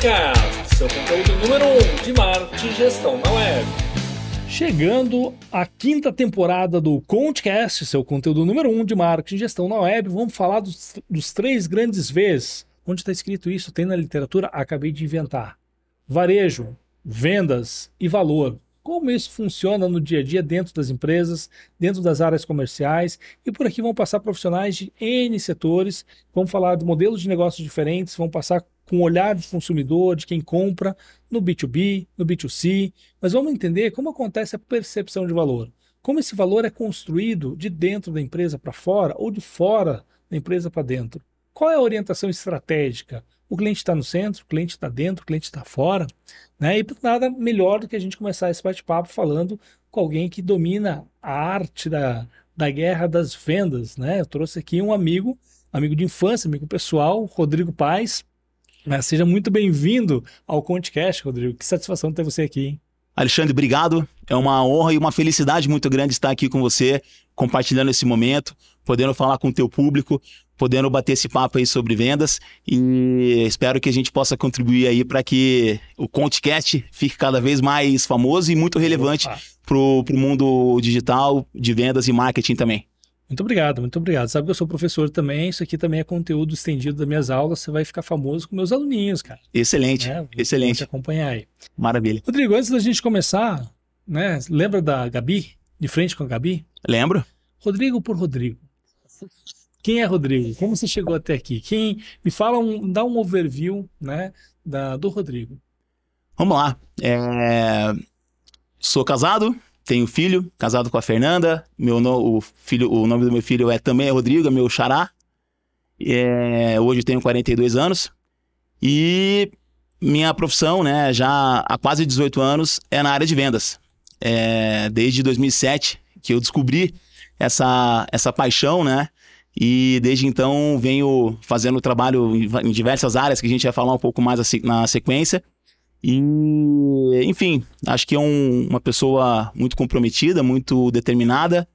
Coachcast, seu conteúdo número 1 de marketing e gestão na web. Chegando à quinta temporada do Coachcast, seu conteúdo número 1 de marketing e gestão na web, vamos falar dos 3 grandes Vs. Onde está escrito isso? Tem na literatura? Acabei de inventar. Varejo, vendas e valor. Como isso funciona no dia a dia dentro das empresas, dentro das áreas comerciais, e por aqui vão passar profissionais de N setores, vão falar de modelos de negócios diferentes, vão passar com o olhar de consumidor, de quem compra, no B2B, no B2C, mas vamos entender como acontece a percepção de valor, como esse valor é construído de dentro da empresa para fora ou de fora da empresa para dentro. Qual é a orientação estratégica? O cliente está no centro, o cliente está dentro, o cliente está fora, né? E nada melhor do que a gente começar esse bate-papo falando com alguém que domina a arte da guerra das vendas, né? Eu trouxe aqui um amigo de infância, amigo pessoal, Rodrigo Paes. Seja muito bem-vindo ao Coachcast, Rodrigo. Que satisfação ter você aqui, hein? Alexandre, obrigado. É uma honra e uma felicidade muito grande estar aqui com você, compartilhando esse momento, podendo falar com o teu público, podendo bater esse papo aí sobre vendas, e espero que a gente possa contribuir aí para que o Coachcast fique cada vez mais famoso e muito relevante pro mundo digital, de vendas e marketing também. Muito obrigado, muito obrigado. Sabe que eu sou professor também, isso aqui também é conteúdo estendido das minhas aulas, você vai ficar famoso com meus aluninhos, cara. Excelente, excelente. Vou te acompanhar aí. Maravilha. Rodrigo, antes da gente começar, né, lembra da Gabi? De frente com a Gabi? Lembro. Rodrigo por Rodrigo. Quem é Rodrigo? Como você chegou até aqui? Me fala, dá um overview, né, do Rodrigo. Vamos lá. Sou casado, tenho filho, casado com a Fernanda. O nome do meu filho também é Rodrigo, é meu xará. Hoje eu tenho 42 anos. E minha profissão, né, já há quase 18 anos, é na área de vendas. Desde 2007 que eu descobri essa paixão, né? E desde então venho fazendo trabalho em diversas áreas que a gente vai falar um pouco mais na sequência. E, enfim, acho que é uma pessoa muito comprometida, muito determinada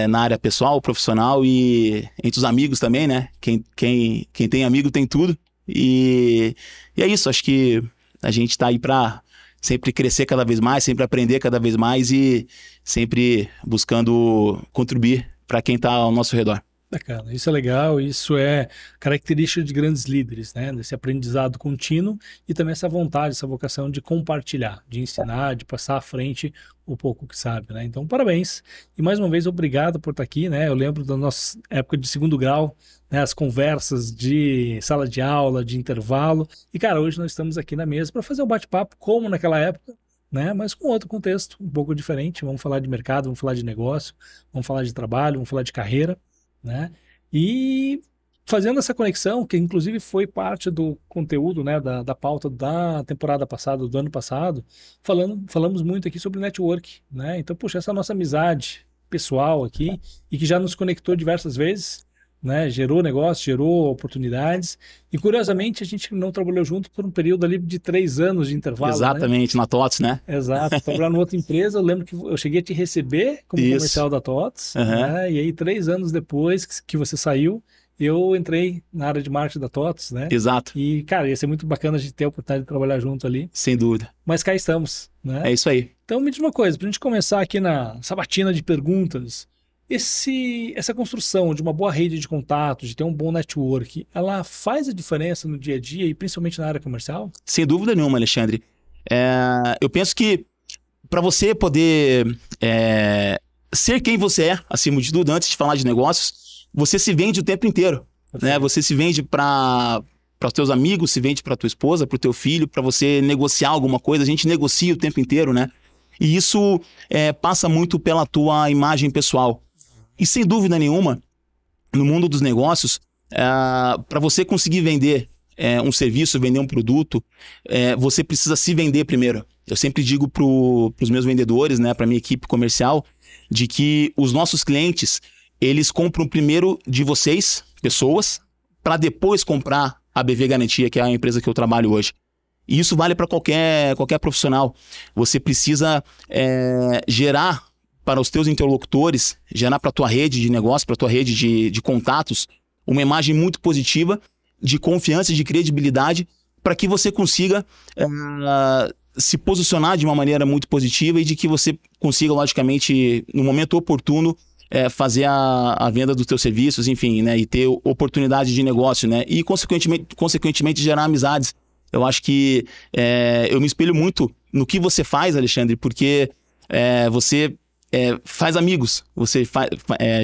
na área pessoal, profissional e entre os amigos também, né? Quem tem amigo tem tudo. E é isso, acho que a gente tá aí para sempre crescer cada vez mais, sempre aprender cada vez mais e sempre buscando contribuir para quem tá ao nosso redor. Bacana, isso é legal, isso é característica de grandes líderes, né? Desse aprendizado contínuo e também essa vontade, essa vocação de compartilhar, de ensinar, de passar à frente o pouco que sabe, né? Então, parabéns. E mais uma vez, obrigado por estar aqui, né? Eu lembro da nossa época de segundo grau, né? As conversas de sala de aula, de intervalo. E, cara, hoje nós estamos aqui na mesa para fazer um bate-papo como naquela época, né? Mas com outro contexto, um pouco diferente. Vamos falar de mercado, vamos falar de negócio, vamos falar de trabalho, vamos falar de carreira, né? E fazendo essa conexão, que inclusive foi parte do conteúdo, né, da pauta da temporada passada, do ano passado, falamos muito aqui sobre network, né? Então, puxa, essa nossa amizade pessoal aqui, e que já nos conectou diversas vezes, né? Gerou negócio, gerou oportunidades, e curiosamente a gente não trabalhou junto por um período ali de 3 anos de intervalo. Exatamente, né? Na TOTS, né? Exato, trabalhando em outra empresa, eu lembro que eu cheguei a te receber como comercial da TOTS, né? E aí 3 anos depois que você saiu, eu entrei na área de marketing da TOTS, né? Exato. E, cara, ia ser muito bacana a gente ter a oportunidade de trabalhar junto ali. Sem dúvida. Mas cá estamos, né? É isso aí. Então me diz uma coisa, pra gente começar aqui na sabatina de perguntas, essa construção de uma boa rede de contatos, de ter um bom network, ela faz a diferença no dia a dia e principalmente na área comercial? Sem dúvida nenhuma, Alexandre. Eu penso que para você poder ser quem você é, acima de tudo, antes de falar de negócios, você se vende o tempo inteiro, né? Você se vende para os teus amigos, se vende para tua esposa, para o teu filho, para você negociar alguma coisa. A gente negocia o tempo inteiro, né? E isso passa muito pela tua imagem pessoal. E sem dúvida nenhuma, no mundo dos negócios, para você conseguir vender um serviço, vender um produto, você precisa se vender primeiro. Eu sempre digo para os meus vendedores, né, para minha equipe comercial, de que os nossos clientes, eles compram primeiro de vocês, pessoas, para depois comprar a BV Garantia, que é a empresa que eu trabalho hoje. E isso vale para qualquer profissional. Você precisa gerar para os teus interlocutores, gerar para a tua rede de negócio, para a tua rede de contatos, uma imagem muito positiva, de confiança e de credibilidade, para que você consiga se posicionar de uma maneira muito positiva e de que você consiga, logicamente, no momento oportuno, fazer a venda dos teus serviços, enfim, né? E ter oportunidade de negócio, né? E, consequentemente, gerar amizades. Eu acho que eu me espelho muito no que você faz, Alexandre, porque você faz amigos, você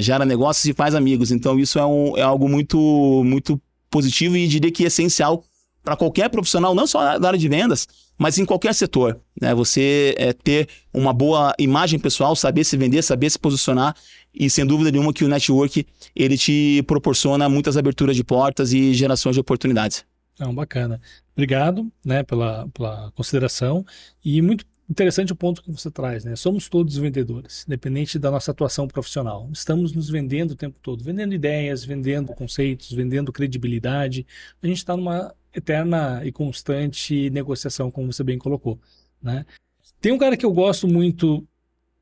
gera negócios e faz amigos. Então, isso é algo muito, muito positivo e diria que essencial para qualquer profissional, não só da área de vendas, mas em qualquer setor, né? Você ter uma boa imagem pessoal, saber se vender, saber se posicionar e, sem dúvida nenhuma, que o network, ele te proporciona muitas aberturas de portas e gerações de oportunidades. Não, bacana. Obrigado, né, pela consideração e muito interessante o ponto que você traz, né? Somos todos vendedores, independente da nossa atuação profissional. Estamos nos vendendo o tempo todo, vendendo ideias, vendendo conceitos, vendendo credibilidade. A gente está numa eterna e constante negociação, como você bem colocou, né? Tem um cara que eu gosto muito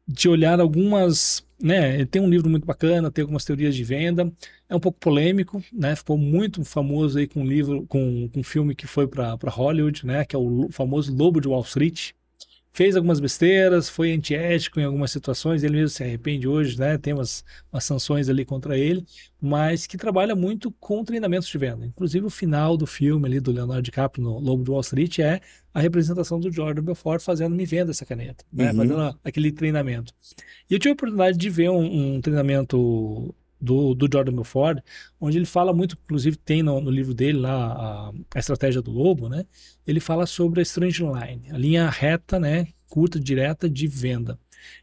de olhar algumas, né? Ele tem um livro muito bacana, tem algumas teorias de venda, é um pouco polêmico, né? Ficou muito famoso aí com um livro, com um filme que foi para Hollywood, né? Que é o famoso Lobo de Wall Street. Fez algumas besteiras, foi antiético em algumas situações, ele mesmo se arrepende hoje, né? Tem umas sanções ali contra ele, mas que trabalha muito com treinamentos de venda. Inclusive o final do filme ali do Leonardo DiCaprio no Lobo de Wall Street é a representação do Jordan Belfort fazendo me venda essa caneta, né? Fazendo aquele treinamento. E eu tive a oportunidade de ver um treinamento do Jordan Belfort, onde ele fala muito, inclusive tem no livro dele lá a estratégia do lobo, né? Ele fala sobre a straight line, a linha reta, né? Curta, direta de venda.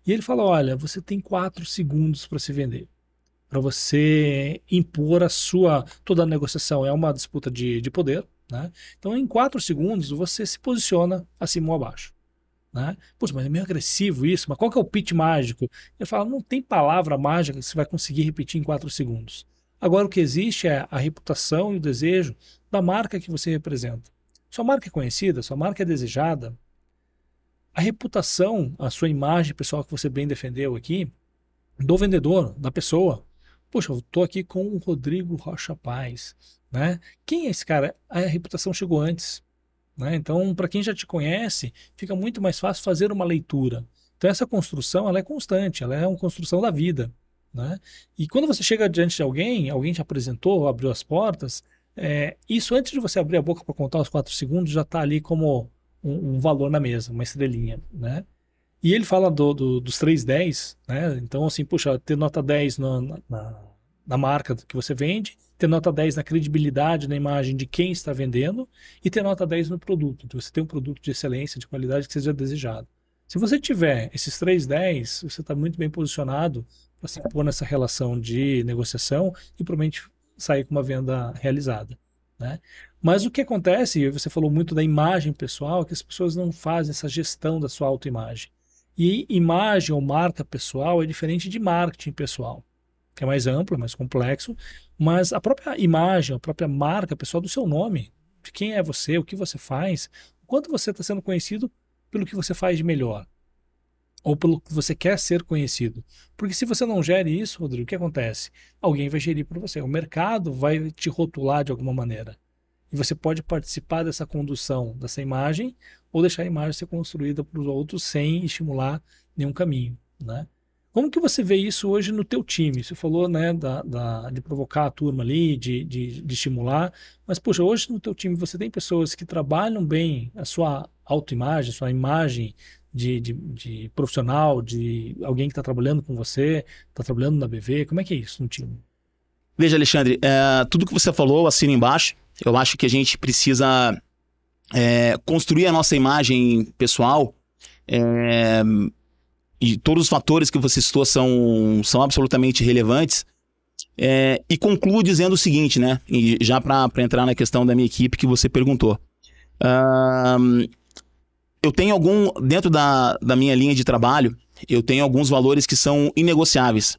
E ele fala, olha, você tem 4 segundos para se vender, para você impor toda a negociação é uma disputa de poder, né? Então em 4 segundos você se posiciona acima ou abaixo. Né? Poxa, mas é meio agressivo isso, mas qual que é o pitch mágico? Ele fala, não tem palavra mágica que você vai conseguir repetir em 4 segundos. Agora o que existe é a reputação e o desejo da marca que você representa. Sua marca é conhecida, sua marca é desejada. A reputação, a sua imagem pessoal que você bem defendeu aqui, do vendedor, da pessoa. Poxa, eu estou aqui com o Rodrigo Rocha Paz. Né? Quem é esse cara? A reputação chegou antes. Né? Então, para quem já te conhece, fica muito mais fácil fazer uma leitura. Então, essa construção ela é constante, ela é uma construção da vida. Né? E quando você chega diante de alguém te apresentou, abriu as portas, isso antes de você abrir a boca para contar os 4 segundos, já está ali como um valor na mesa, uma estrelinha. Né? E ele fala dos 3-10, né? Então, assim, puxa, ter nota 10 na marca que você vende, ter nota 10 na credibilidade, na imagem de quem está vendendo e ter nota 10 no produto. Então, você tem um produto de excelência, de qualidade que seja desejado. Se você tiver esses 3-10, você está muito bem posicionado para se pôr nessa relação de negociação e provavelmente sair com uma venda realizada. Né? Mas o que acontece, você falou muito da imagem pessoal, é que as pessoas não fazem essa gestão da sua autoimagem. E imagem ou marca pessoal é diferente de marketing pessoal, que é mais amplo, mais complexo, mas a própria imagem, a própria marca pessoal do seu nome, de quem é você, o que você faz, o quanto você está sendo conhecido pelo que você faz de melhor, ou pelo que você quer ser conhecido. Porque se você não gere isso, Rodrigo, o que acontece? Alguém vai gerir por você, o mercado vai te rotular de alguma maneira. E você pode participar dessa condução, dessa imagem, ou deixar a imagem ser construída para os outros sem estimular nenhum caminho, né? Como que você vê isso hoje no teu time? Você falou, né, de provocar a turma ali, de estimular, mas, poxa, hoje no teu time você tem pessoas que trabalham bem a sua autoimagem, a sua imagem de profissional, de alguém que está trabalhando com você, está trabalhando na BV, como é que é isso no time? Veja, Alexandre, tudo que você falou, eu assino embaixo. Eu acho que a gente precisa construir a nossa imagem pessoal, e todos os fatores que você citou são absolutamente relevantes. E concluo dizendo o seguinte, né? E já para entrar na questão da minha equipe que você perguntou. Eu tenho dentro da minha linha de trabalho, eu tenho alguns valores que são inegociáveis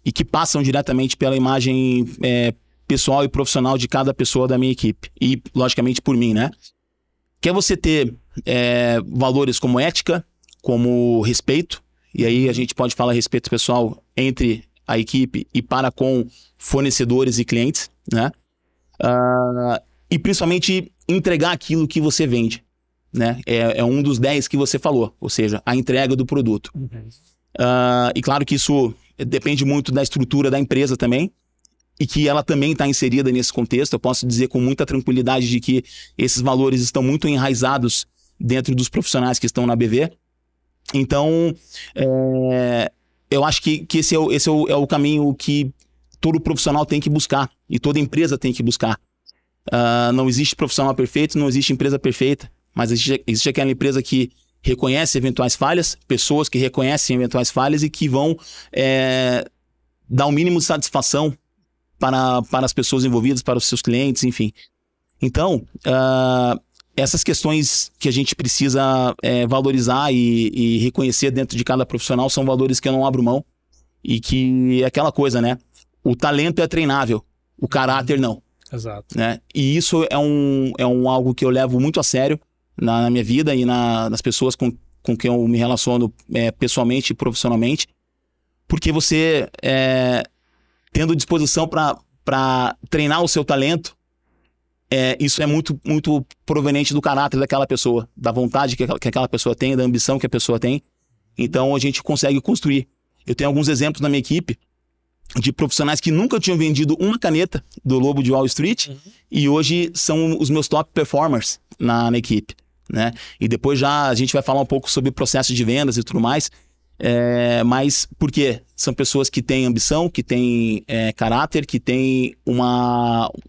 e que passam diretamente pela imagem pessoal e profissional de cada pessoa da minha equipe. E, logicamente, por mim, né? Que é você ter valores como ética, como respeito, e aí a gente pode falar respeito pessoal entre a equipe e para com fornecedores e clientes, né? e principalmente entregar aquilo que você vende, né? É um dos 10 que você falou, ou seja, a entrega do produto. E claro que isso depende muito da estrutura da empresa também, e que ela também está inserida nesse contexto. Eu posso dizer com muita tranquilidade de que esses valores estão muito enraizados dentro dos profissionais que estão na BV. Então, eu acho que esse é o caminho que todo profissional tem que buscar, e toda empresa tem que buscar. Não existe profissional perfeito, não existe empresa perfeita, mas existe aquela empresa que reconhece eventuais falhas, pessoas que reconhecem eventuais falhas e que vão dar o mínimo de satisfação para as pessoas envolvidas, para os seus clientes, enfim. Então, essas questões que a gente precisa valorizar e reconhecer dentro de cada profissional são valores que eu não abro mão, e que é aquela coisa, né? O talento é treinável, o caráter não. Exato. Né? E isso é algo que eu levo muito a sério na minha vida e nas pessoas com quem eu me relaciono pessoalmente e profissionalmente, porque você tendo disposição para treinar o seu talento, isso é muito, muito proveniente do caráter daquela pessoa, da vontade que aquela pessoa tem, da ambição que a pessoa tem. Então a gente consegue construir. Eu tenho alguns exemplos na minha equipe de profissionais que nunca tinham vendido uma caneta do Lobo de Wall Street, e hoje são os meus top performers na equipe, né? E depois já a gente vai falar um pouco sobre o processo de vendas e tudo mais, mas por quê? São pessoas que têm ambição, que têm caráter, que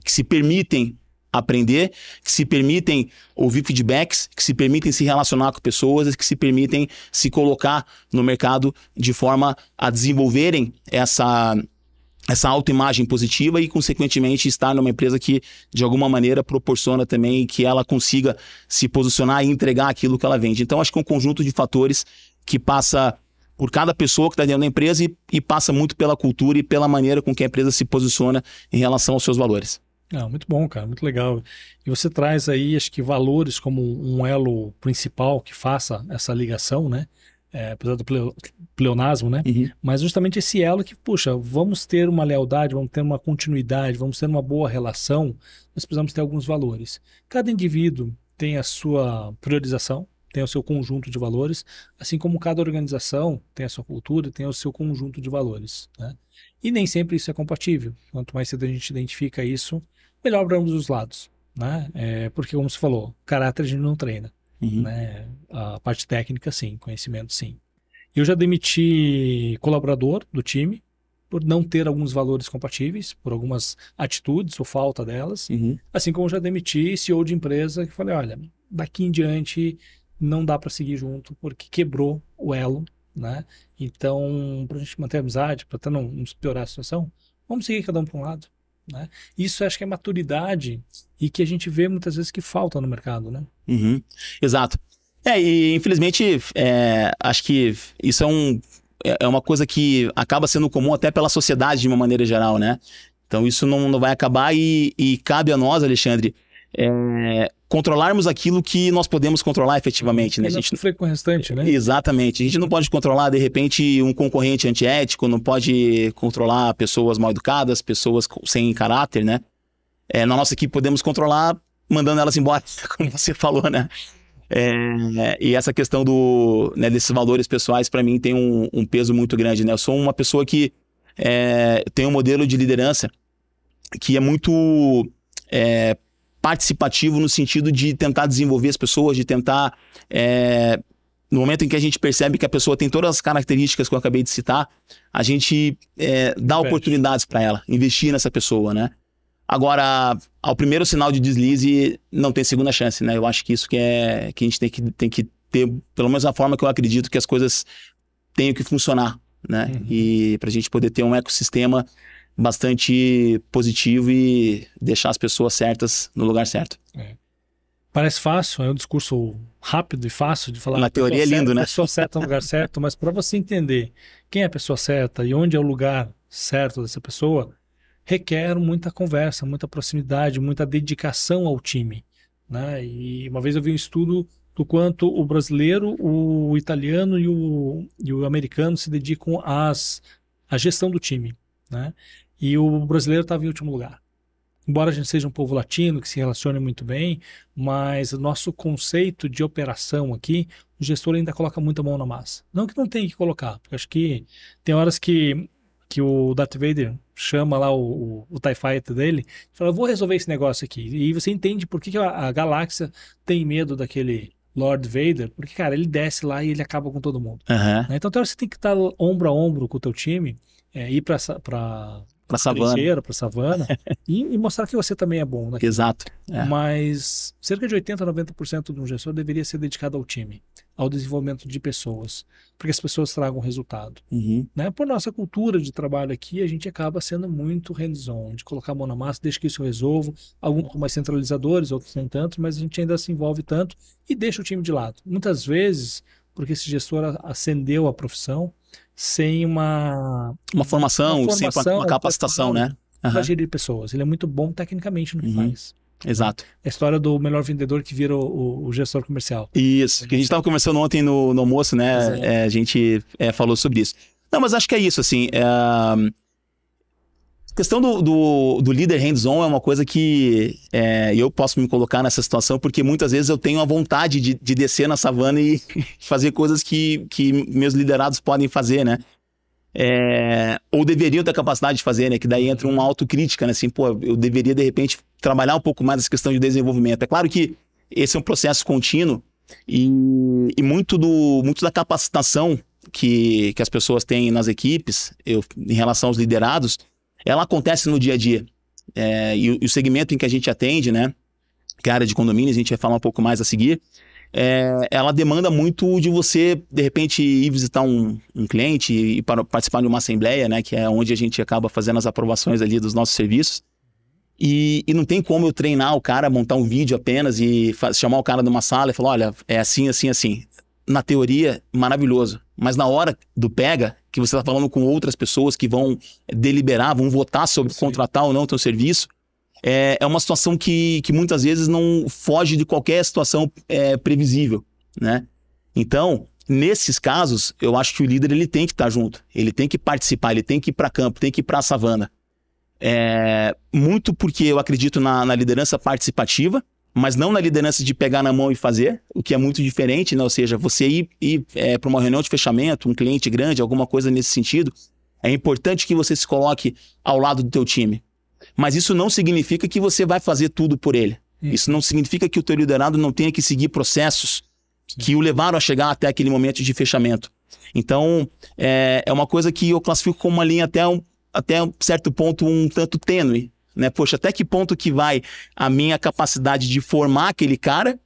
se permitem aprender, que se permitem ouvir feedbacks, que se permitem se relacionar com pessoas, que se permitem se colocar no mercado de forma a desenvolverem essa autoimagem positiva e, consequentemente, estar numa empresa que, de alguma maneira, proporciona também que ela consiga se posicionar e entregar aquilo que ela vende. Então, acho que é um conjunto de fatores que passa por cada pessoa que está dentro da empresa e passa muito pela cultura e pela maneira com que a empresa se posiciona em relação aos seus valores. Muito bom, cara, muito legal. E você traz aí, acho que valores como um elo principal que faça essa ligação, né? Apesar do pleonasmo, né? Mas justamente esse elo que, puxa, vamos ter uma lealdade, vamos ter uma continuidade, vamos ter uma boa relação, nós precisamos ter alguns valores. Cada indivíduo tem a sua priorização, tem o seu conjunto de valores, assim como cada organização tem a sua cultura, tem o seu conjunto de valores, né? E nem sempre isso é compatível. Quanto mais cedo a gente identifica isso, melhor para ambos os lados, né? Porque, como você falou, caráter a gente não treina, né? A parte técnica, sim, conhecimento, sim. Eu já demiti colaborador do time por não ter alguns valores compatíveis, por algumas atitudes ou falta delas, assim como eu já demiti CEO de empresa que falei, olha, daqui em diante não dá para seguir junto porque quebrou o elo, né? Então, para a gente manter a amizade, para não piorar a situação, vamos seguir cada um para um lado, né? Isso acho que é maturidade e que a gente vê muitas vezes que falta no mercado, né? Exato. E infelizmente, acho que isso é uma coisa que acaba sendo comum até pela sociedade de uma maneira geral, né? Então isso não vai acabar e cabe a nós, Alexandre, controlarmos aquilo que nós podemos controlar efetivamente, né? A gente não com o restante, né? Exatamente. A gente não pode controlar, de repente, um concorrente antiético, não pode controlar pessoas mal educadas, pessoas sem caráter, né? Na nossa equipe podemos controlar mandando elas embora, como você falou, né? E essa questão desses valores pessoais, para mim, tem um peso muito grande, né? Eu sou uma pessoa que tem um modelo de liderança que é muito participativo no sentido de tentar desenvolver as pessoas, de tentar, no momento em que a gente percebe que a pessoa tem todas as características que eu acabei de citar, a gente dá oportunidades para ela, investir nessa pessoa, né? Agora, ao primeiro sinal de deslize, não tem segunda chance, né? Eu acho que isso que a gente tem que ter, pelo menos a forma que eu acredito que as coisas tenham que funcionar, né? E pra gente poder ter um ecossistema bastante positivo e deixar as pessoas certas no lugar certo. Parece fácil, é um discurso rápido e fácil de falar. Na teoria é lindo, né? Pessoa certa no lugar certo, mas para você entender quem é a pessoa certa e onde é o lugar certo dessa pessoa, requer muita conversa, muita proximidade, muita dedicação ao time, né? E uma vez eu vi um estudo do quanto o brasileiro, o italiano e o americano se dedicam à gestão do time, né? E o brasileiro estava em último lugar. embora a gente seja um povo latino, que se relacione muito bem, mas o nosso conceito de operação aqui, o gestor ainda coloca muita mão na massa. Não que não tenha que colocar, porque acho que tem horas que o Darth Vader chama lá o TIE Fighter dele e fala, eu vou resolver esse negócio aqui. E você entende por que a galáxia tem medo daquele Lord Vader, porque, cara, ele desce lá e ele acaba com todo mundo. Aham. Né? Então, tem hora que você tem que estar ombro a ombro com o teu time, ir pra Savana. trincheira, pra savana, e mostrar que você também é bom naquilo. Exato. É. Mas cerca de 80% a 90% de um gestor deveria ser dedicado ao time, ao desenvolvimento de pessoas, para que as pessoas tragam resultado. Uhum. Né? Por nossa cultura de trabalho aqui, a gente acaba sendo muito hands-on, de colocar a mão na massa, deixa que isso eu resolvo. Alguns são mais centralizadores, outros nem tanto, mas a gente ainda se envolve tanto e deixa o time de lado. Muitas vezes, porque esse gestor ascendeu a profissão sem uma formação, sem uma capacitação, né? Para gerir pessoas. Ele é muito bom tecnicamente no que faz. Exato. É a história do melhor vendedor que vira o gestor comercial. Isso, que a gente estava conversando ontem no almoço, né? A gente falou sobre isso. Não, mas acho que é isso, assim. A questão do líder hands-on é uma coisa que eu posso me colocar nessa situação, porque muitas vezes eu tenho a vontade de descer na savana e fazer coisas que meus liderados podem fazer, né? Ou deveriam ter a capacidade de fazer, né? Que daí entra uma autocrítica, né? Assim, pô, eu deveria, de repente, trabalhar um pouco mais essa questão de desenvolvimento. É claro que esse é um processo contínuo e muito da capacitação que as pessoas têm nas equipes, em relação aos liderados, ela acontece no dia a dia. E o segmento em que a gente atende, né? Que é a área de condomínios, a gente vai falar um pouco mais a seguir, ela demanda muito de você, de repente, ir visitar um cliente e participar de uma assembleia, né? Que é onde a gente acaba fazendo as aprovações ali dos nossos serviços. E não tem como eu treinar o cara, montar um vídeo apenas e chamar o cara numa sala e falar, olha, é assim, assim, assim. Na teoria, maravilhoso. Mas na hora do pega, que você está falando com outras pessoas que vão deliberar, vão votar sobre contratar ou não o teu serviço, é uma situação que muitas vezes não foge de qualquer situação previsível, né? Então, nesses casos, eu acho que o líder ele tem que estar junto, ele tem que participar, ele tem que ir para campo, tem que ir para a savana. Muito porque eu acredito na liderança participativa, mas não na liderança de pegar na mão e fazer, o que é muito diferente, né? Ou seja, você ir para uma reunião de fechamento, um cliente grande, alguma coisa nesse sentido, é importante que você se coloque ao lado do teu time. Mas isso não significa que você vai fazer tudo por ele. Isso não significa que o teu liderado não tenha que seguir processos que o levaram a chegar até aquele momento de fechamento. Então, é uma coisa que eu classifico como uma linha até um certo ponto um tanto tênue. Né? Poxa, até que ponto que vai a minha capacidade de formar aquele cara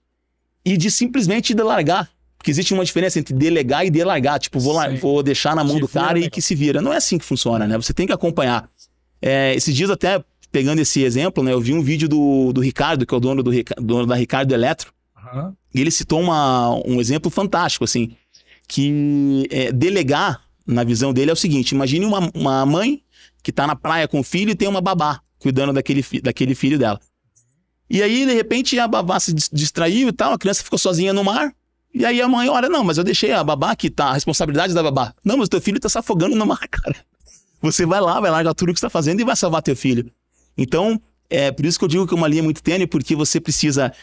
e de simplesmente delargar? Porque existe uma diferença entre delegar e delargar. Tipo, vou deixar na mão do cara e que se vira. Não é assim que funciona, né? Você tem que acompanhar. Esses dias até, pegando esse exemplo, né? Eu vi um vídeo do Ricardo, que é o dono da Ricardo Eletro. E ele citou um exemplo fantástico, assim. Que delegar, na visão dele, é o seguinte. Imagine uma mãe que tá na praia com o filho e tem uma babá cuidando daquele filho dela. E aí, de repente, a babá se distraiu e tal, a criança ficou sozinha no mar, e aí a mãe, olha, não, mas eu deixei a babá aqui, tá, a responsabilidade da babá. Não, mas o teu filho tá se afogando no mar, cara. Você vai largar tudo que você tá fazendo e vai salvar teu filho. Então, por isso que eu digo que é uma linha muito tênue, porque você precisa,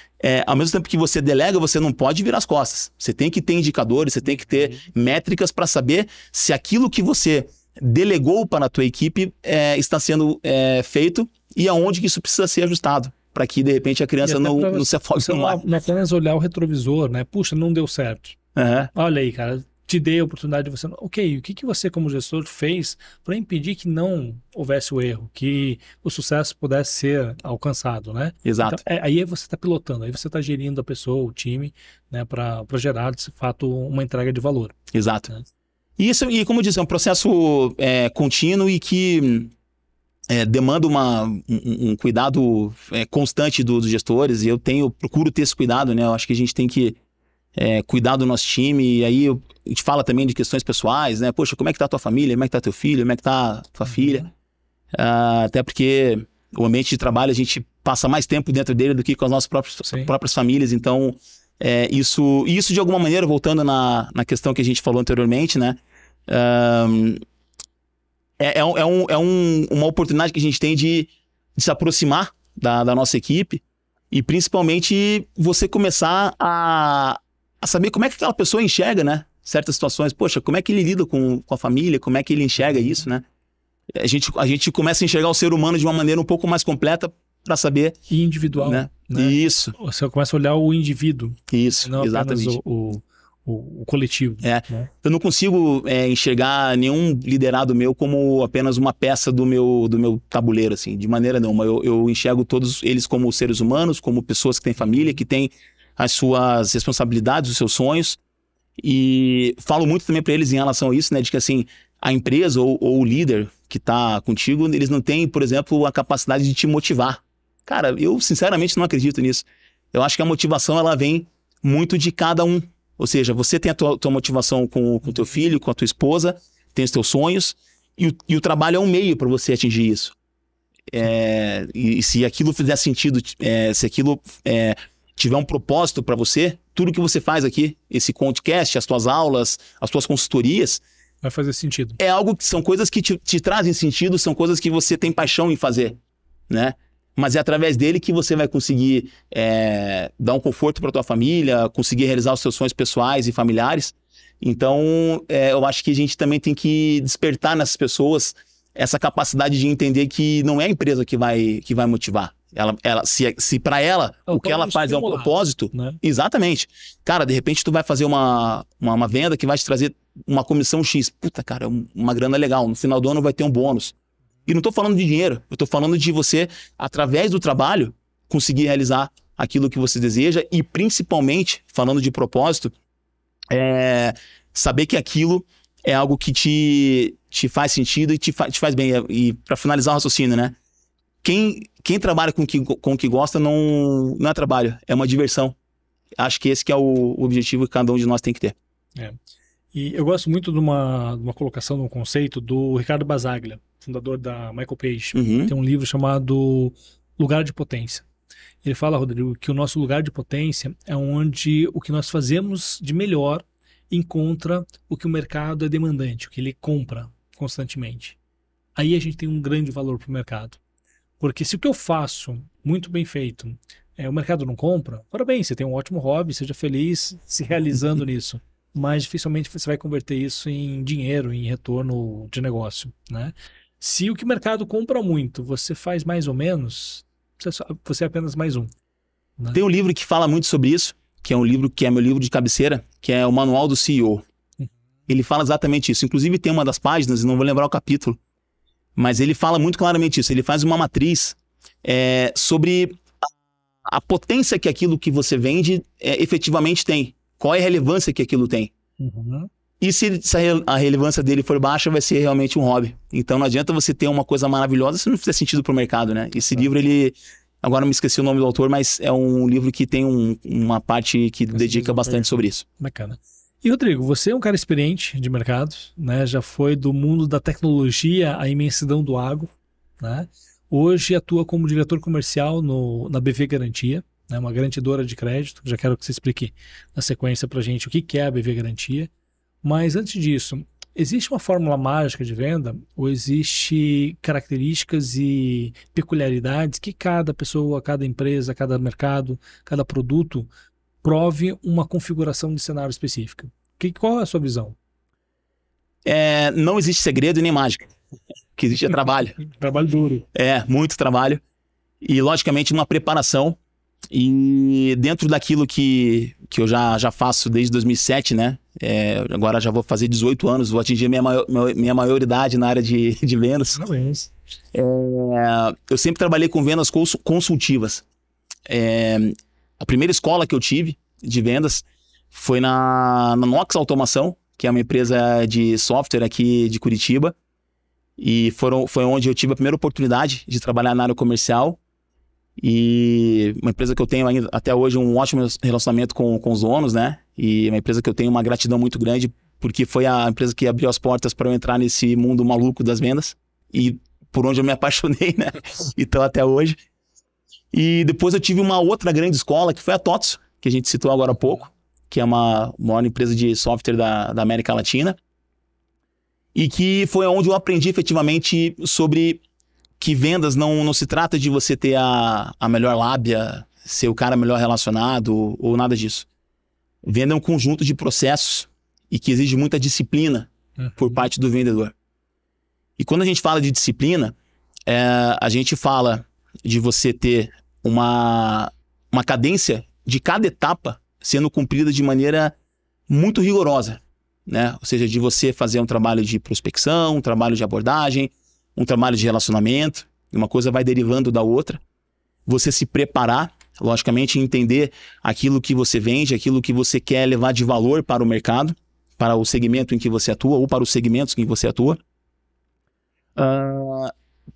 ao mesmo tempo que você delega, você não pode virar as costas. Você tem que ter indicadores, você tem que ter métricas para saber se aquilo que você delegou para a tua equipe está sendo feito e aonde que isso precisa ser ajustado, para que de repente a criança não se afogue no mar. Não apenas olhar o retrovisor, né? Puxa, não deu certo. Olha aí, cara, te dei a oportunidade de você... Ok, o que você como gestor fez para impedir que não houvesse o erro, que o sucesso pudesse ser alcançado, né? Exato. Então, aí você está pilotando, aí você está gerindo a pessoa, o time, né? Para gerar, de fato, uma entrega de valor. Exato. Né? E como eu disse, é um processo contínuo e que demanda um cuidado constante dos gestores, e eu procuro ter esse cuidado, né? Eu acho que a gente tem que cuidar do nosso time, e aí a gente fala também de questões pessoais, né? Poxa, como é que tá a tua família? Como é que tá teu filho? Como é que tá a tua filha? Até porque o ambiente de trabalho, a gente passa mais tempo dentro dele do que com as nossas próprias famílias, então... Isso de alguma maneira, voltando na questão que a gente falou anteriormente, né? Uma oportunidade que a gente tem de se aproximar da nossa equipe e principalmente você começar a saber como é que aquela pessoa enxerga, né? Certas situações. Poxa, como é que ele lida com a família? Como é que ele enxerga isso, né? A gente começa a enxergar o ser humano de uma maneira um pouco mais completa para saber... E individual, né? Isso. Você começa a olhar o indivíduo. Isso, não exatamente. O coletivo. Né? Eu não consigo enxergar nenhum liderado meu como apenas uma peça do meu tabuleiro, assim, de maneira nenhuma. Eu enxergo todos eles como seres humanos, como pessoas que têm família, que têm as suas responsabilidades, os seus sonhos. E falo muito também para eles em relação a isso, né? De que, assim, a empresa ou o líder que tá contigo, eles não têm, por exemplo, a capacidade de te motivar. Cara, eu sinceramente não acredito nisso. Eu acho que a motivação, ela vem muito de cada um. Ou seja, você tem a tua motivação com o teu filho, com a tua esposa, tem os teus sonhos, e o trabalho é um meio para você atingir isso. E se aquilo fizer sentido, se aquilo tiver um propósito para você, tudo que você faz aqui, esse podcast, as tuas aulas, as tuas consultorias, vai fazer sentido. É algo que são coisas que te trazem sentido, são coisas que você tem paixão em fazer, né? Mas é através dele que você vai conseguir dar um conforto para tua família, conseguir realizar os seus sonhos pessoais e familiares. Então, eu acho que a gente também tem que despertar nessas pessoas essa capacidade de entender que não é a empresa que vai motivar. Se para ela o que ela faz é um propósito, né? Exatamente. Cara, de repente tu vai fazer uma venda que vai te trazer uma comissão X. Puta, cara, uma grana legal. No final do ano vai ter um bônus. E não tô falando de dinheiro. Eu tô falando de você, através do trabalho, conseguir realizar aquilo que você deseja e, principalmente, falando de propósito, saber que aquilo é algo que te faz sentido e te faz bem. E para finalizar o raciocínio, né? Quem trabalha com o que gosta não é trabalho, é uma diversão. Acho que esse que é o objetivo que cada um de nós tem que ter. E eu gosto muito de uma colocação, de um conceito do Ricardo Basaglia, fundador da Michael Page. Uhum. Tem um livro chamado Lugar de Potência. Ele fala, Rodrigo, que o nosso lugar de potência é onde o que nós fazemos de melhor encontra o que o mercado é demandante, o que ele compra constantemente. Aí a gente tem um grande valor para o mercado. Porque se o que eu faço, muito bem feito, o mercado não compra, parabéns, você tem um ótimo hobby, seja feliz se realizando nisso. Mas dificilmente você vai converter isso em dinheiro, em retorno de negócio, né? Se o que o mercado compra muito, você faz mais ou menos, você é apenas mais um. Né? Tem um livro que fala muito sobre isso, que é um livro que é meu livro de cabeceira, que é o Manual do CEO. Ele fala exatamente isso. Inclusive tem uma das páginas, não vou lembrar o capítulo, mas ele fala muito claramente isso. Ele faz uma matriz sobre a potência que aquilo que você vende efetivamente tem. Qual é a relevância que aquilo tem. Uhum. E se a relevância dele for baixa, vai ser realmente um hobby. Então não adianta você ter uma coisa maravilhosa se não fizer sentido para o mercado, né? Esse livro, agora me esqueci o nome do autor, mas é um livro que tem uma parte que dedica bastante sobre isso. Bacana. E, Rodrigo, você é um cara experiente de mercado, né? Já foi do mundo da tecnologia à imensidão do agro, né? Hoje atua como diretor comercial na BV Garantia, né? Uma garantidora de crédito. Já quero que você explique na sequência para a gente o que é a BV Garantia. Mas antes disso, existe uma fórmula mágica de venda ou existe características e peculiaridades que cada pessoa, cada empresa, cada mercado, cada produto prove uma configuração de cenário específica? Qual é a sua visão? Não existe segredo nem mágica. O que existe é trabalho. Trabalho duro. Muito trabalho. E, logicamente, uma preparação. E dentro daquilo que eu já faço desde 2007, né? Agora já vou fazer 18 anos, vou atingir minha maioridade na área de vendas. Parabéns. Eu sempre trabalhei com vendas consultivas. A primeira escola que eu tive de vendas foi na Nox Automação, que é uma empresa de software aqui de Curitiba. E foi onde eu tive a primeira oportunidade de trabalhar na área comercial. E uma empresa que eu tenho ainda até hoje um ótimo relacionamento com os donos, né? E uma empresa que eu tenho uma gratidão muito grande, porque foi a empresa que abriu as portas para eu entrar nesse mundo maluco das vendas. E por onde eu me apaixonei, né? Então até hoje. E depois eu tive uma outra grande escola, que foi a TOTS, que a gente citou agora há pouco, que é uma maior empresa de software da América Latina. E que foi onde eu aprendi efetivamente sobre que vendas não se trata de você ter a melhor lábia, ser o cara melhor relacionado ou nada disso. Venda é um conjunto de processos e que exige muita disciplina por parte do vendedor. E quando a gente fala de disciplina, a gente fala de você ter uma cadência de cada etapa sendo cumprida de maneira muito rigorosa, né? Ou seja, de você fazer um trabalho de prospecção, um trabalho de abordagem, um trabalho de relacionamento, uma coisa vai derivando da outra. Você se preparar, logicamente, entender aquilo que você vende, aquilo que você quer levar de valor para o mercado, para o segmento em que você atua ou para os segmentos em que você atua.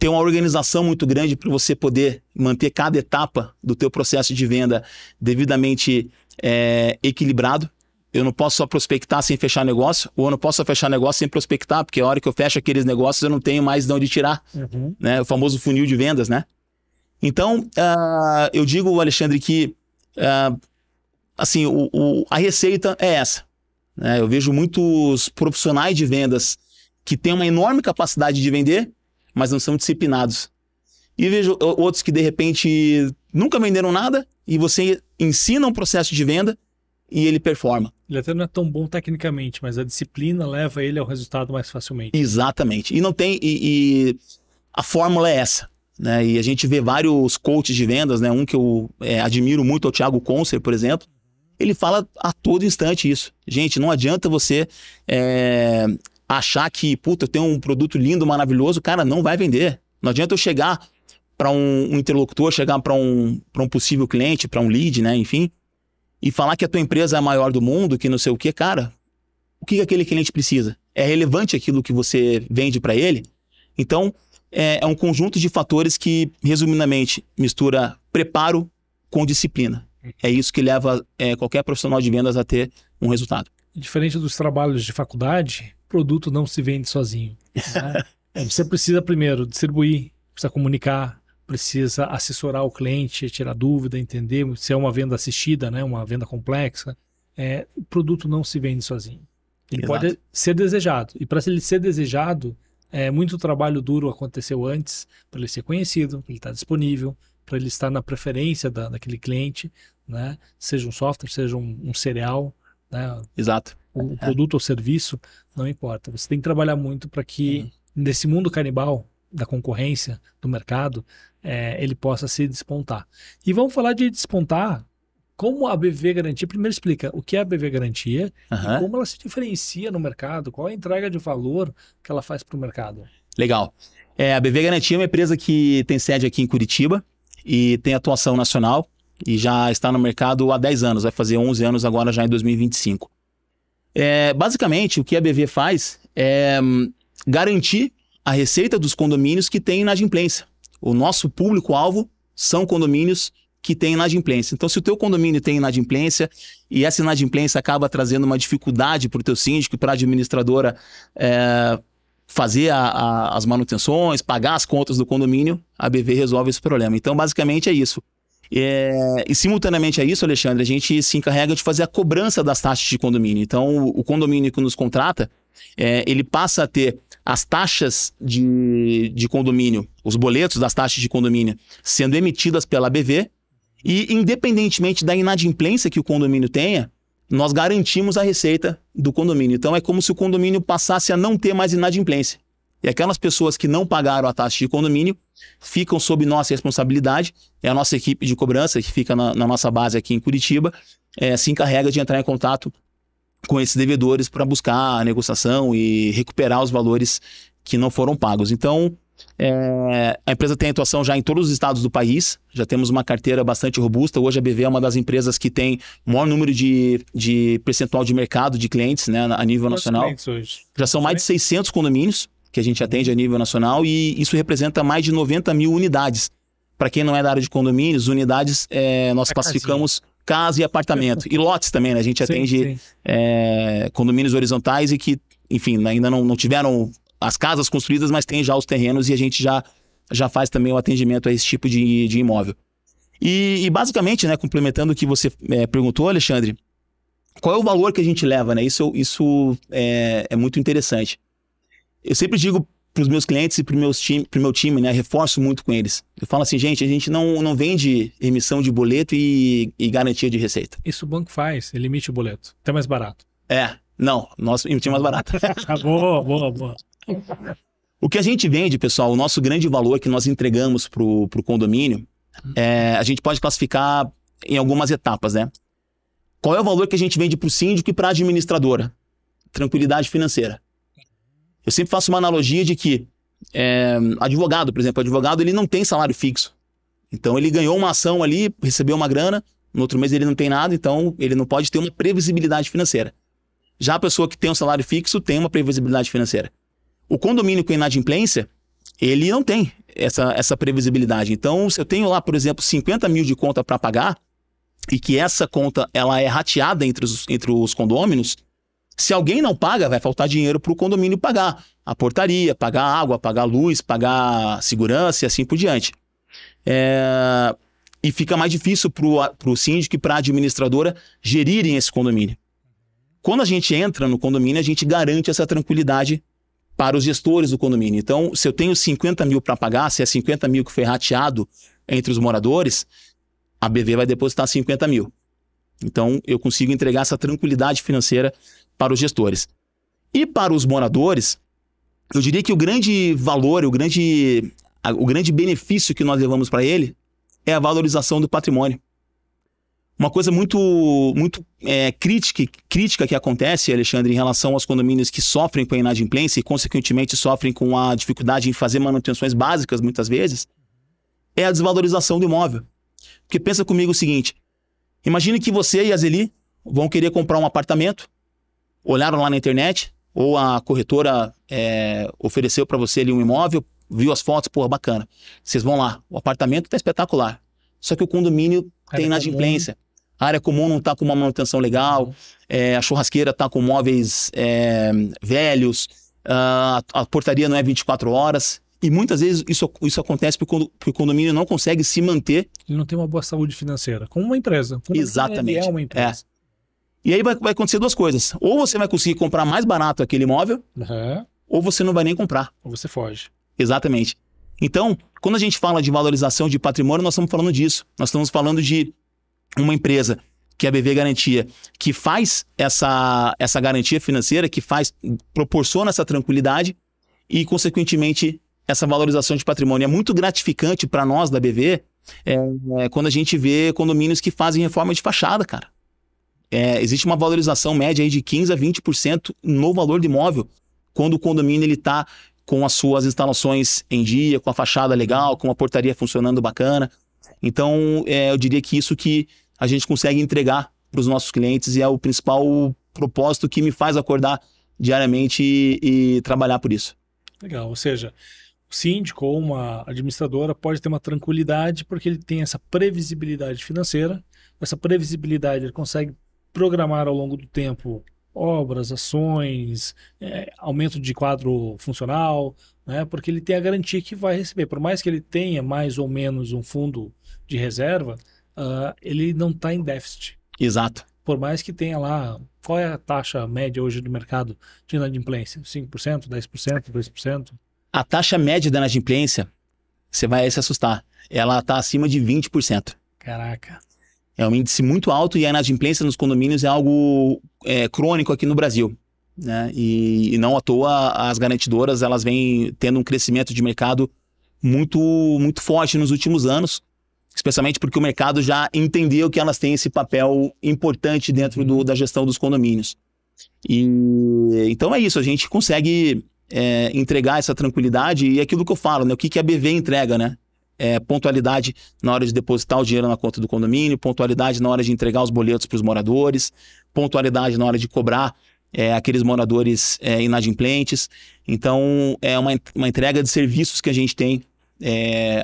Ter uma organização muito grande para você poder manter cada etapa do teu processo de venda devidamente equilibrado. Eu não posso só prospectar sem fechar negócio, ou eu não posso só fechar negócio sem prospectar, porque a hora que eu fecho aqueles negócios eu não tenho mais de onde tirar, né? O famoso funil de vendas, né? Então, eu digo, Alexandre, que assim, a receita é essa, né? Eu vejo muitos profissionais de vendas que têm uma enorme capacidade de vender, mas não são disciplinados. E vejo outros que, de repente, nunca venderam nada e você ensina um processo de venda e ele performa. Ele até não é tão bom tecnicamente, mas a disciplina leva ele ao resultado mais facilmente. Exatamente. E não tem... E a fórmula é essa, né? E a gente vê vários coaches de vendas, né? Um que eu admiro muito é o Thiago Concer, por exemplo. Ele fala a todo instante isso. Gente, não adianta você achar que, puta, eu tenho um produto lindo, maravilhoso, cara, não vai vender. Não adianta eu chegar para um interlocutor, chegar para um possível cliente, para um lead, né? Enfim, e falar que a tua empresa é a maior do mundo, que não sei o que, cara, o que aquele cliente precisa? É relevante aquilo que você vende para ele? Então, é um conjunto de fatores que, resumidamente, mistura preparo com disciplina. É isso que leva qualquer profissional de vendas a ter um resultado. Diferente dos trabalhos de faculdade, produto não se vende sozinho, né? Você precisa primeiro distribuir, precisa comunicar, precisa assessorar o cliente, tirar dúvida, entender se é uma venda assistida, né, uma venda complexa. O produto não se vende sozinho. Ele pode ser desejado. E para ele ser desejado, muito trabalho duro aconteceu antes para ele ser conhecido, para ele estar disponível, para ele estar na preferência daquele cliente, né? Seja um software, seja um cereal, né? Exato. O produto ou serviço, não importa. Você tem que trabalhar muito para que, nesse mundo canibal da concorrência, do mercado, ele possa se despontar. E vamos falar de despontar, como a BV Garantia. Primeiro explica o que é a BV Garantia e como ela se diferencia no mercado, qual é a entrega de valor que ela faz para o mercado. Legal. A BV Garantia é uma empresa que tem sede aqui em Curitiba e tem atuação nacional e já está no mercado há 10 anos, vai fazer 11 anos agora já em 2025. Basicamente, o que a BV faz é garantir a receita dos condomínios que têm inadimplência. O nosso público-alvo são condomínios que têm inadimplência. Então, se o teu condomínio tem inadimplência e essa inadimplência acaba trazendo uma dificuldade para o teu síndico e para a administradora fazer as manutenções, pagar as contas do condomínio, a BV resolve esse problema. Então, basicamente é isso. E simultaneamente a isso, Alexandre, a gente se encarrega de fazer a cobrança das taxas de condomínio. Então, o condomínio que nos contrata, ele passa a ter as taxas de condomínio, os boletos das taxas de condomínio sendo emitidas pela BV e, independentemente da inadimplência que o condomínio tenha, nós garantimos a receita do condomínio. Então, é como se o condomínio passasse a não ter mais inadimplência. E aquelas pessoas que não pagaram a taxa de condomínio ficam sob nossa responsabilidade. É a nossa equipe de cobrança, que fica na nossa base aqui em Curitiba, se encarrega de entrar em contato com esses devedores para buscar a negociação e recuperar os valores que não foram pagos. Então, a empresa tem atuação já em todos os estados do país, já temos uma carteira bastante robusta. Hoje a BV é uma das empresas que tem o maior número de percentual de mercado de clientes, né, a nível nacional. Já são mais de 600 condomínios que a gente atende a nível nacional e isso representa mais de 90 mil unidades. Para quem não é da área de condomínios, unidades nós classificamos casa e apartamento. E lotes também, né? A gente atende condomínios horizontais e que, enfim, ainda não tiveram as casas construídas, mas tem já os terrenos e a gente já faz também o atendimento a esse tipo de imóvel. E basicamente, né, complementando o que você perguntou, Alexandre, qual é o valor que a gente leva, né? Isso é muito interessante. Eu sempre digo para os meus clientes e para o meu time, né? Reforço muito com eles. Eu falo assim, gente, a gente não vende emissão de boleto e garantia de receita. Isso o banco faz, ele emite o boleto. Até mais barato. Não, nós emitimos mais barato. Boa. O que a gente vende, pessoal, o nosso grande valor que nós entregamos pro condomínio, a gente pode classificar em algumas etapas, né? Qual é o valor que a gente vende pro síndico e pra administradora? Tranquilidade financeira. Eu sempre faço uma analogia de que advogado, por exemplo, advogado ele não tem salário fixo. Então ele ganhou uma ação ali, recebeu uma grana, no outro mês ele não tem nada, então ele não pode ter uma previsibilidade financeira. Já a pessoa que tem um salário fixo tem uma previsibilidade financeira. O condomínio com inadimplência, ele não tem essa previsibilidade. Então, se eu tenho lá, por exemplo, 50 mil de conta para pagar, e que essa conta ela é rateada entre os condôminos, se alguém não paga, vai faltar dinheiro para o condomínio pagar a portaria, pagar a água, pagar a luz, pagar a segurança e assim por diante. E fica mais difícil para o síndico e para a administradora gerirem esse condomínio. Quando a gente entra no condomínio, a gente garante essa tranquilidade para os gestores do condomínio. Então, se eu tenho 50 mil para pagar, se é 50 mil que foi rateado entre os moradores, a BV vai depositar 50 mil. Então, eu consigo entregar essa tranquilidade financeira para os gestores. E para os moradores, eu diria que o grande valor, o grande benefício que nós levamos para ele é a valorização do patrimônio. Uma coisa muito crítica que acontece, Alexandre, em relação aos condomínios que sofrem com a inadimplência e, consequentemente, sofrem com a dificuldade em fazer manutenções básicas, muitas vezes, é a desvalorização do imóvel. Porque pensa comigo o seguinte, imagine que você e a Zeli vão querer comprar um apartamento, olharam lá na internet, ou a corretora ofereceu para você ali um imóvel, viu as fotos, pô, bacana. Vocês vão lá, o apartamento está espetacular, só que o condomínio tem inadimplência. A área comum não está com uma manutenção legal, a churrasqueira está com móveis velhos, a portaria não é 24 horas. E muitas vezes isso acontece porque o condomínio não consegue se manter. Ele não tem uma boa saúde financeira, como uma empresa. Exatamente. Ele é uma empresa. E aí vai acontecer duas coisas. Ou você vai conseguir comprar mais barato aquele imóvel, ou você não vai nem comprar. Ou você foge. Exatamente. Então, quando a gente fala de valorização de patrimônio, nós estamos falando disso. Nós estamos falando de uma empresa que é a BV Garantia, que faz essa garantia financeira, que proporciona essa tranquilidade e, consequentemente, essa valorização de patrimônio. É muito gratificante para nós da BV quando a gente vê condomínios que fazem reforma de fachada, cara. Existe uma valorização média aí de 15% a 20% no valor do imóvel, quando o condomínio está com as suas instalações em dia, com a fachada legal, com a portaria funcionando bacana. Então, eu diria que isso que a gente consegue entregar para os nossos clientes e é o principal propósito que me faz acordar diariamente e trabalhar por isso. Legal, ou seja, o síndico ou uma administradora pode ter uma tranquilidade porque ele tem essa previsibilidade financeira. Essa previsibilidade ele consegue programar ao longo do tempo obras, ações, aumento de quadro funcional, né? Porque ele tem a garantia que vai receber. Por mais que ele tenha mais ou menos um fundo de reserva, ele não está em déficit. Exato. Por mais que tenha lá, qual é a taxa média hoje do mercado de inadimplência? 5%, 10%, 2%? A taxa média da inadimplência, você vai se assustar, ela está acima de 20%. Caraca. É um índice muito alto e a inadimplência nos condomínios é algo crônico aqui no Brasil, né? E não à toa as garantidoras elas vêm tendo um crescimento de mercado muito, muito forte nos últimos anos, especialmente porque o mercado já entendeu que elas têm esse papel importante dentro da gestão dos condomínios. Então é isso, a gente consegue entregar essa tranquilidade e aquilo que eu falo, né? O que a BV entrega, né? Pontualidade na hora de depositar o dinheiro na conta do condomínio, pontualidade na hora de entregar os boletos para os moradores, pontualidade na hora de cobrar aqueles moradores inadimplentes. Então, é uma entrega de serviços que a gente tem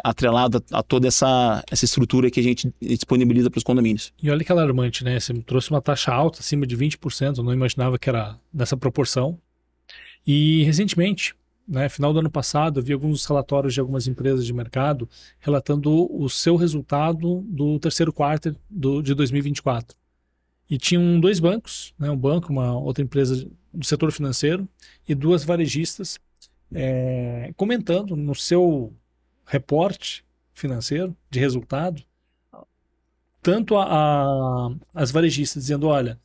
atrelada a toda essa estrutura que a gente disponibiliza para os condomínios. E olha que alarmante, né? Você trouxe uma taxa alta, acima de 20%, eu não imaginava que era dessa proporção. E, recentemente, né, final do ano passado, eu vi alguns relatórios de algumas empresas de mercado relatando o seu resultado do terceiro quarto de 2024. E tinham dois bancos, né, um banco, uma outra empresa do setor financeiro e duas varejistas comentando no seu reporte financeiro de resultado, tanto as varejistas dizendo, olha,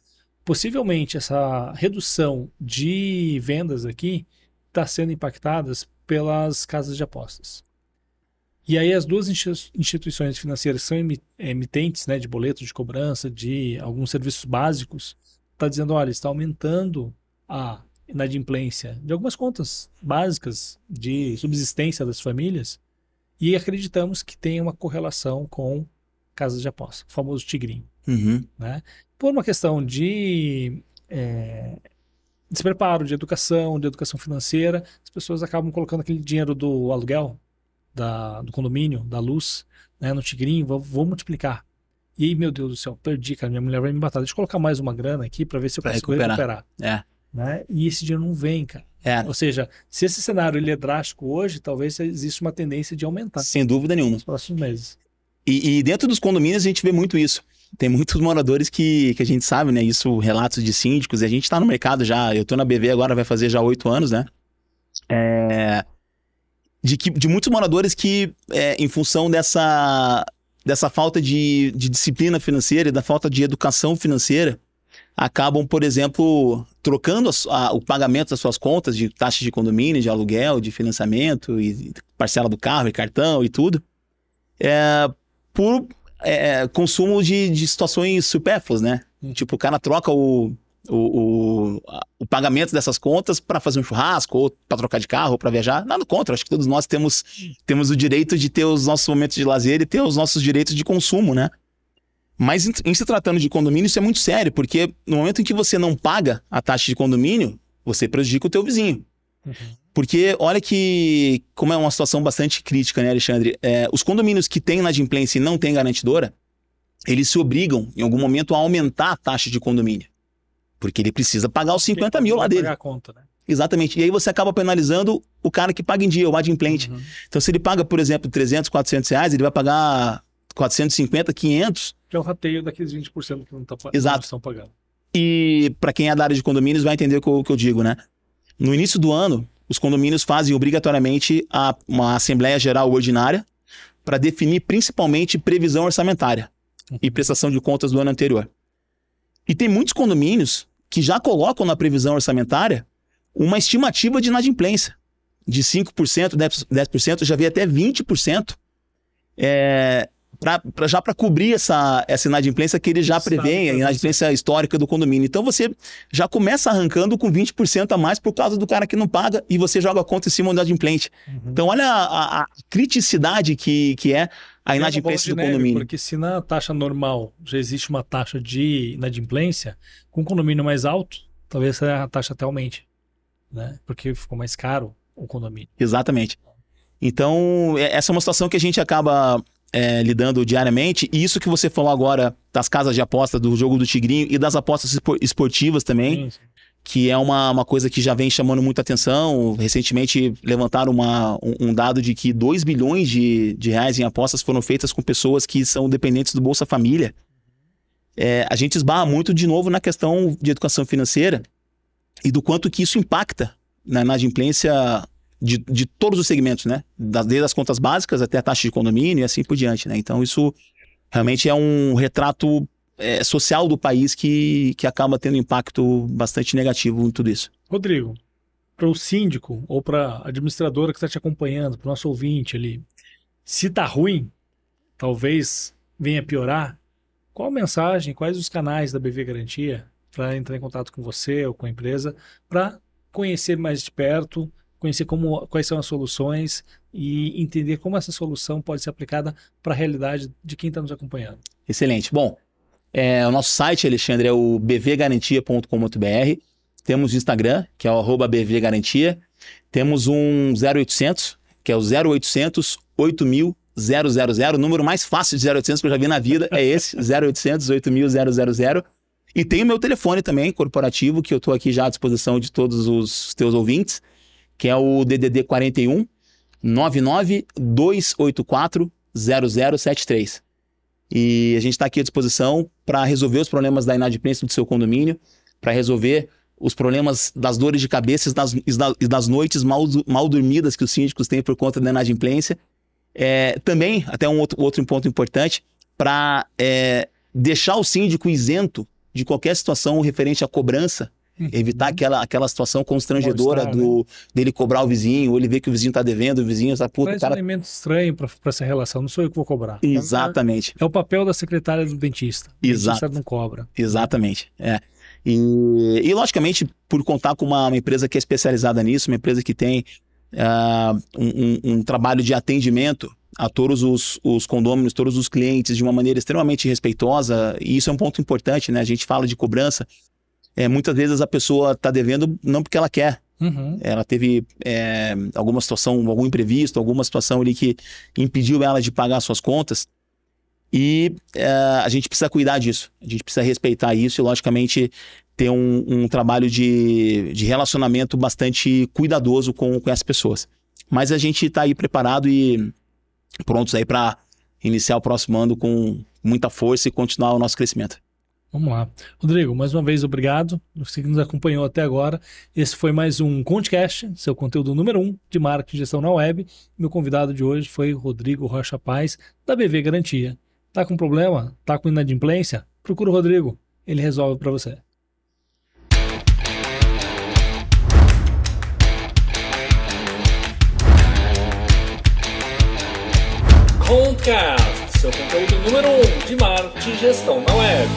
possivelmente essa redução de vendas aqui está sendo impactadas pelas casas de apostas. E aí as duas instituições financeiras que são emitentes, né, de boletos de cobrança, de alguns serviços básicos, está dizendo, olha, está aumentando a inadimplência de algumas contas básicas de subsistência das famílias e acreditamos que tem uma correlação com casas de aposta, o famoso tigrinho. Né? Por uma questão de despreparo, de educação financeira, as pessoas acabam colocando aquele dinheiro do aluguel, do condomínio, da luz, né, no tigrinho, vou multiplicar. E aí, meu Deus do céu, perdi, cara, minha mulher vai me matar. Deixa eu colocar mais uma grana aqui para ver se eu consigo recuperar. Né? E esse dinheiro não vem, cara. Ou seja, se esse cenário ele é drástico hoje, talvez exista uma tendência de aumentar. Sem dúvida nenhuma. Nos próximos meses. E dentro dos condomínios a gente vê muito isso. Tem muitos moradores que a gente sabe, né? Isso, relatos de síndicos, e a gente está no mercado já. Eu tô na BV agora, vai fazer já 8 anos, né? De muitos moradores que, em função dessa falta de disciplina financeira e da falta de educação financeira, acabam, por exemplo, trocando o pagamento das suas contas de taxas de condomínio, de aluguel, de financiamento, e parcela do carro, e cartão e tudo, por consumo de situações supérfluas, né? Tipo, o cara troca o pagamento dessas contas para fazer um churrasco, ou para trocar de carro, ou para viajar. Nada contra, acho que todos nós temos o direito de ter os nossos momentos de lazer e ter os nossos direitos de consumo, né? Mas em se tratando de condomínio, isso é muito sério, porque no momento em que você não paga a taxa de condomínio, você prejudica o teu vizinho. Porque olha que, como é uma situação bastante crítica, né, Alexandre? Os condomínios que têm inadimplência e não têm garantidora, eles se obrigam, em algum momento, a aumentar a taxa de condomínio. Porque ele precisa pagar os 50 mil lá dele. Pagar a conta, né? Exatamente. E aí você acaba penalizando o cara que paga em dia, o adimplente. Então, se ele paga, por exemplo, 300, 400 reais, ele vai pagar 450, 500. Que é o rateio daqueles 20% que não estão pagando. E para quem é da área de condomínios vai entender o que eu digo, né? No início do ano, os condomínios fazem obrigatoriamente uma Assembleia Geral Ordinária para definir principalmente previsão orçamentária e prestação de contas do ano anterior. E tem muitos condomínios que já colocam na previsão orçamentária uma estimativa de inadimplência de 5%, 10%, já vi até 20%, já para cobrir essa inadimplência que ele já prevê, a inadimplência histórica do condomínio. Então você já começa arrancando com 20% a mais por causa do cara que não paga e você joga a conta em cima do inadimplente. Então olha a criticidade que é a inadimplência do condomínio. Porque se na taxa normal já existe uma taxa de inadimplência, com um condomínio mais alto, talvez a taxa até aumente, né? Porque ficou mais caro o condomínio. Exatamente. Então essa é uma situação que a gente acaba lidando diariamente, e isso que você falou agora das casas de aposta, do jogo do tigrinho e das apostas esportivas também, sim. Que é uma coisa que já vem chamando muita atenção. Recentemente levantaram um dado de que 2 bilhões de reais em apostas foram feitas com pessoas que são dependentes do Bolsa Família. A gente esbarra muito de novo na questão de educação financeira e do quanto que isso impacta na inadimplência de todos os segmentos, né? Desde as contas básicas até a taxa de condomínio e assim por diante, né? Então isso realmente é um retrato social do país que acaba tendo impacto bastante negativo em tudo isso. Rodrigo, para o síndico ou para a administradora que está te acompanhando, para o nosso ouvinte ali, se tá ruim, talvez venha piorar, qual a mensagem, quais os canais da BV Garantia para entrar em contato com você ou com a empresa, para conhecer mais de perto, conhecer quais são as soluções e entender como essa solução pode ser aplicada para a realidade de quem está nos acompanhando. Excelente. Bom, o nosso site, Alexandre, é o bvgarantia.com.br. Temos o Instagram, que é o @bvgarantia. Temos um 0800, que é o 0800 8000 000. O número mais fácil de 0800 que eu já vi na vida é esse, 0800 8000 000. E tem o meu telefone também, corporativo, que eu estou aqui já à disposição de todos os teus ouvintes, que é o DDD 41 99 284 0073. E a gente está aqui à disposição para resolver os problemas da inadimplência do seu condomínio, para resolver os problemas das dores de cabeça e das noites mal dormidas que os síndicos têm por conta da inadimplência. Também, até um outro ponto importante, para deixar o síndico isento de qualquer situação referente à cobrança, evitar aquela situação constrangedora dele cobrar o vizinho, ou ele ver que o vizinho tá devendo, o vizinho tá puto. Faz um elemento estranho para essa relação, não sou eu que vou cobrar. Exatamente. É o papel da secretária do dentista. O dentista não cobra. Exatamente. E logicamente, por contar com uma empresa que é especializada nisso, uma empresa que tem um trabalho de atendimento a todos os condôminos, todos os clientes, de uma maneira extremamente respeitosa, e isso é um ponto importante, né? A gente fala de cobrança, muitas vezes a pessoa está devendo não porque ela quer. Ela teve alguma situação, algum imprevisto, alguma situação ali que impediu ela de pagar suas contas, e a gente precisa cuidar disso, a gente precisa respeitar isso e, logicamente, ter um trabalho de relacionamento bastante cuidadoso com essas pessoas. Mas a gente está aí preparado e prontos aí para iniciar o próximo ano com muita força e continuar o nosso crescimento. Vamos lá. Rodrigo, mais uma vez, obrigado. Você que nos acompanhou até agora. Esse foi mais um ConteCast, seu conteúdo número 1 de marketing e gestão na web. Meu convidado de hoje foi Rodrigo Rocha Paz, da BV Garantia. Tá com problema? Tá com inadimplência? Procura o Rodrigo. Ele resolve para você. ConteCast, seu conteúdo número 1 de marketing e gestão na web.